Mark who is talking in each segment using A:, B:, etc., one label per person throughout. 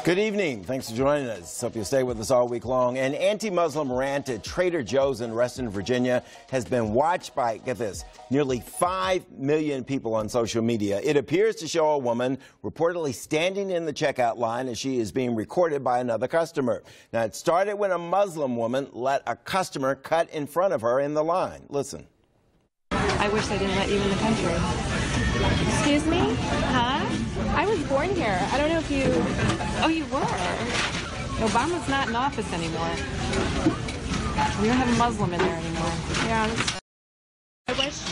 A: Good evening. Thanks for joining us. Hope you'll stay with us all week long. An anti-Muslim rant at Trader Joe's in Reston, Virginia has been watched by, get this, nearly 5 million people on social media. It appears to show a woman reportedly standing in the checkout line as she is being recorded by another customer. Now, it started when a Muslim woman let a customer cut in front of her in the line. Listen.
B: I wish they didn't let you in the country.
C: Excuse me? Huh? I was born here. I don't know if you...
B: Oh, you were? Obama's not in office anymore. We don't have a Muslim in there anymore.
C: Yeah. I wish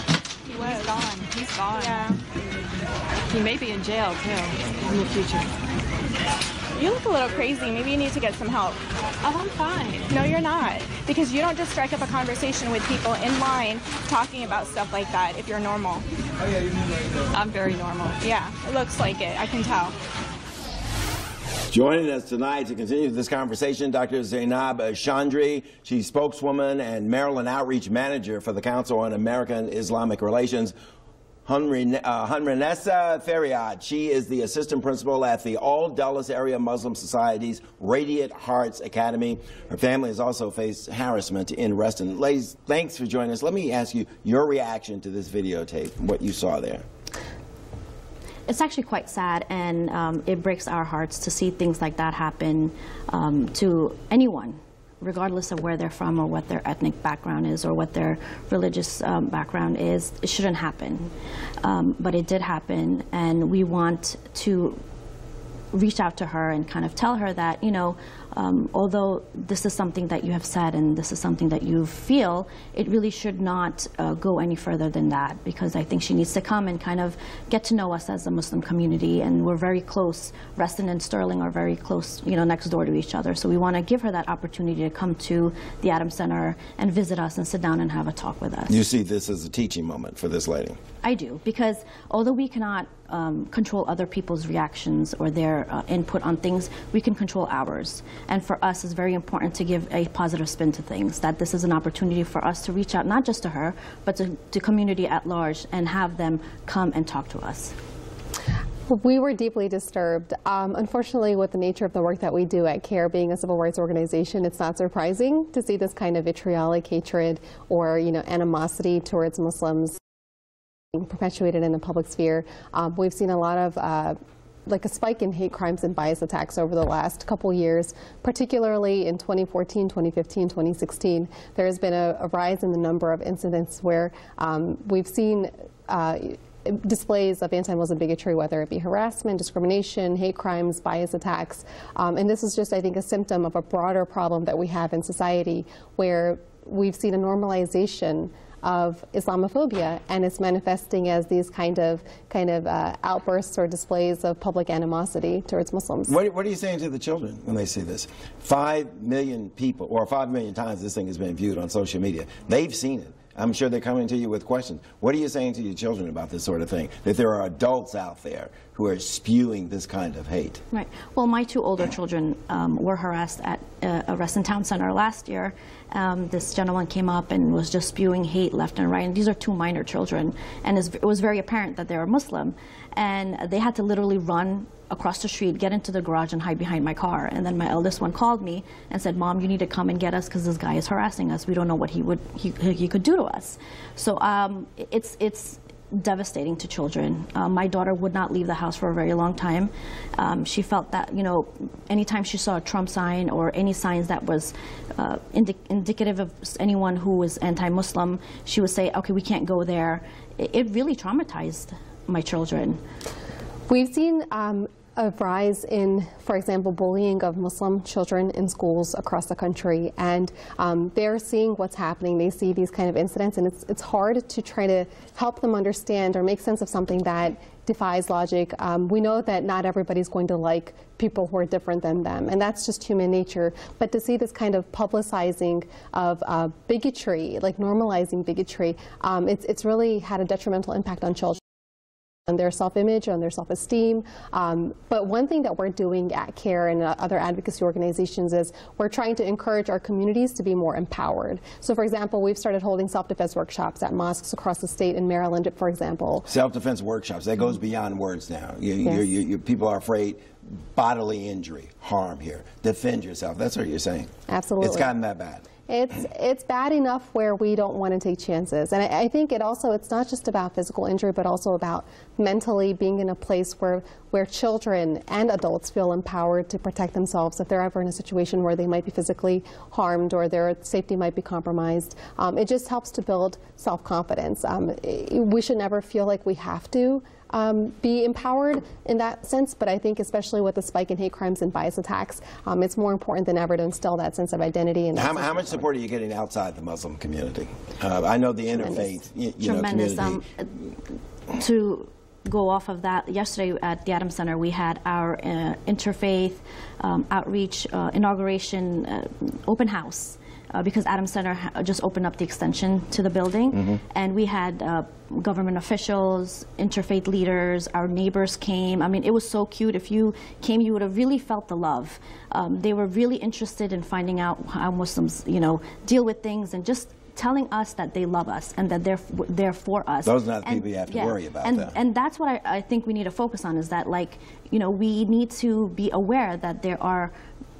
C: he was.
B: He's gone. He's gone.
C: Yeah.
B: He may be in jail, too, in the future.
C: You look a little crazy. Maybe you need to get some help.
B: Oh, I'm fine.
C: No, you're not. Because you don't just strike up a conversation with people in line talking about stuff like that if you're normal.
B: I'm very normal.
C: Yeah, it looks like it. I can tell.
A: Joining us tonight to continue this conversation, Dr. Zainab Chaudry. She's spokeswoman and Maryland Outreach Manager for the Council on American Islamic Relations. Hunranessa Faryad. She is the assistant principal at the All Dulles Area Muslim Society's Radiant Hearts Academy. Her family has also faced harassment in Reston. Ladies, thanks for joining us. Let me ask you your reaction to this videotape, what you saw there.
D: It's actually quite sad, and it breaks our hearts to see things like that happen to anyone, regardless of where they're from or what their ethnic background is or what their religious background is. It shouldn't happen. But it did happen, and we want to reach out to her and kind of tell her that, you know, although this is something that you have said and this is something that you feel, it really should not go any further than that, because I think she needs to come and kind of get to know us as a Muslim community, and we're very close. Reston and Sterling are very close, you know, next door to each other. So we want to give her that opportunity to come to the Adams Center and visit us and sit down and have a talk with us.
A: You see this as a teaching moment for this lady?
D: I do, because although we cannot control other people's reactions or their input on things, we can control ours. And for us, it's very important to give a positive spin to things, that this is an opportunity for us to reach out not just to her, but to community at large and have them come and talk to us.
E: We were deeply disturbed. Unfortunately, with the nature of the work that we do at CAIR, being a civil rights organization, it's not surprising to see this kind of vitriolic hatred or, you know, animosity towards Muslims perpetuated in the public sphere. We've seen a lot of like a spike in hate crimes and bias attacks over the last couple years, particularly in 2014, 2015, 2016. There has been a rise in the number of incidents where we've seen displays of anti-Muslim bigotry, whether it be harassment, discrimination, hate crimes, bias attacks. And this is just, I think, a symptom of a broader problem that we have in society, where we've seen a normalization of Islamophobia, and it's manifesting as these kind of outbursts or displays of public animosity towards Muslims.
A: What are you saying to the children when they see this? 5 million people, or 5 million times this thing has been viewed on social media. They've seen it. I'm sure they're coming to you with questions. What are you saying to your children about this sort of thing? That there are adults out there who are spewing this kind of hate.
D: Right. Well, my 2 older children were harassed at a Reston Town Center last year. This gentleman came up and was just spewing hate left and right. And these are 2 minor children. And it was very apparent that they were Muslim. And they had to literally run across the street, get into the garage, and hide behind my car. And then my eldest one called me and said, "Mom, you need to come and get us because this guy is harassing us. We don't know what he could do to us." So it's devastating to children. My daughter would not leave the house for a very long time. She felt that, you know, anytime she saw a Trump sign or any signs that was indicative of anyone who was anti-Muslim, she would say, "Okay, we can't go there." It really traumatized my children.
E: We've seen a rise in, for example, bullying of Muslim children in schools across the country, and they're seeing what's happening. They see these kind of incidents, and it's hard to try to help them understand or make sense of something that defies logic. We know that not everybody's going to like people who are different than them, and that's just human nature. But to see this kind of publicizing of bigotry, like normalizing bigotry, it's really had a detrimental impact on children. on their self-image, on their self-esteem. But one thing that we're doing at CAIR and other advocacy organizations is we're trying to encourage our communities to be more empowered. So, for example, we've started holding self-defense workshops at mosques across the state in Maryland, for example.
A: Self-defense workshops, that goes beyond words now. People are afraid bodily injury, harm here. Defend yourself. That's what you're saying.
E: Absolutely.
A: It's gotten that bad.
E: It's bad enough where we don't want to take chances. And I think it's not just about physical injury, but also about mentally being in a place where children and adults feel empowered to protect themselves if they're ever in a situation where they might be physically harmed or their safety might be compromised. It just helps to build self-confidence. We should never feel like we have to be empowered in that sense, but I think especially with the spike in hate crimes and bias attacks, it's more important than ever to instill that sense of identity. And
A: how much support are you getting outside the Muslim community? I know the interfaith community.
D: To go off of that, yesterday at the Adams Center we had our interfaith outreach inauguration open house. Because Adams Center just opened up the extension to the building, and we had government officials, interfaith leaders, our neighbors came. I mean, it was so cute. If you came, you would have really felt the love. They were really interested in finding out how Muslims, deal with things and just telling us that they love us and that they're for us.
A: Those are not the people you have to worry about.
D: And that's what I think we need to focus on, is that, we need to be aware that there are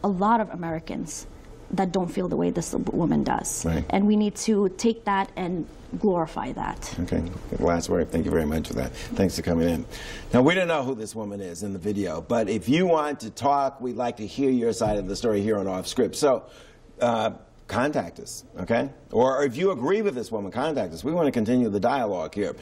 D: a lot of Americans that don't feel the way this woman does.
A: Right.
D: And we need to take that and glorify that.
A: Okay, last word. Thank you very much for that. Thanks for coming in. Now, we don't know who this woman is in the video, but if you want to talk, we'd like to hear your side of the story here on Off Script. So, contact us, okay? Or if you agree with this woman, contact us. We want to continue the dialogue here.